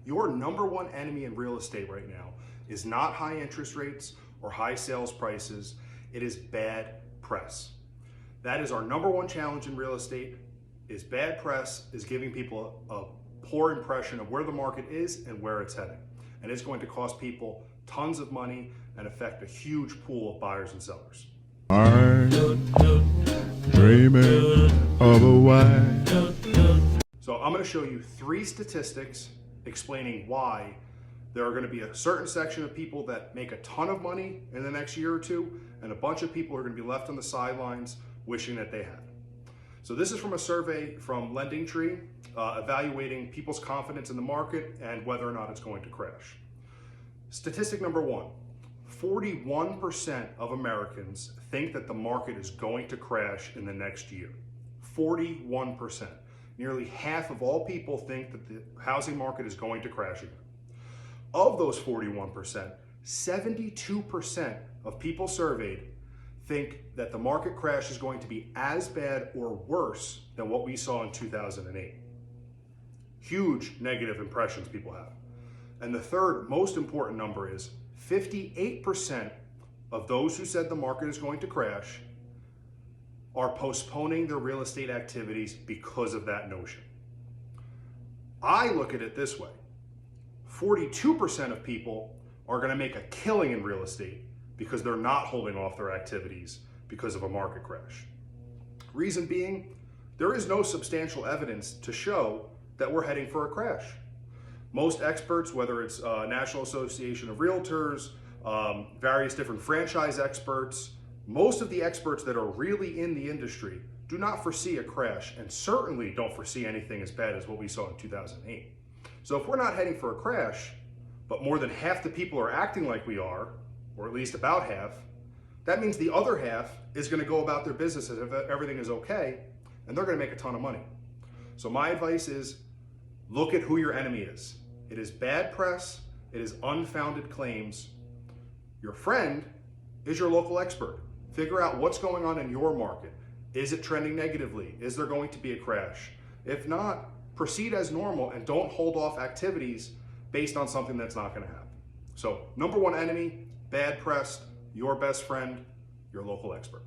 Your number one enemy in real estate right now is not high interest rates or high sales prices. It is bad press. That is our number one challenge in real estate. Is bad press is giving people a poor impression of where the market is and where it's heading. And it's going to cost people tons of money and affect a huge pool of buyers and sellers. I'm dreaming of a wife. So I'm going to show you 3 statistics explaining why there are going to be a certain section of people that make a ton of money in the next year or two, and a bunch of people are going to be left on the sidelines wishing that they had. So this is from a survey from LendingTree, evaluating people's confidence in the market and whether or not it's going to crash. Statistic number 1, 41% of Americans think that the market is going to crash in the next year. 41%. Nearly half of all people think that the housing market is going to crash again. Of those 41%, 72% of people surveyed think that the market crash is going to be as bad or worse than what we saw in 2008. Huge negative impressions people have. And the third most important number is 58% of those who said the market is going to crash are postponing their real estate activities because of that notion. I look at it this way. 42% of people are going to make a killing in real estate because they're not holding off their activities because of a market crash. Reason being, there is no substantial evidence to show that we're heading for a crash. Most experts, whether it's National Association of Realtors, various different franchise experts, most of the experts that are really in the industry do not foresee a crash and certainly don't foresee anything as bad as what we saw in 2008. So if we're not heading for a crash, but more than half the people are acting like we are, or at least about half, that means the other half is going to go about their business as if everything is okay, and they're going to make a ton of money. So my advice is, look at who your enemy is. It is bad press, it is unfounded claims. Your friend is your local expert. Figure out what's going on in your market. Is it trending negatively? Is there going to be a crash? If not, proceed as normal and don't hold off activities based on something that's not going to happen. So, number one enemy, bad press. Your best friend, your local expert.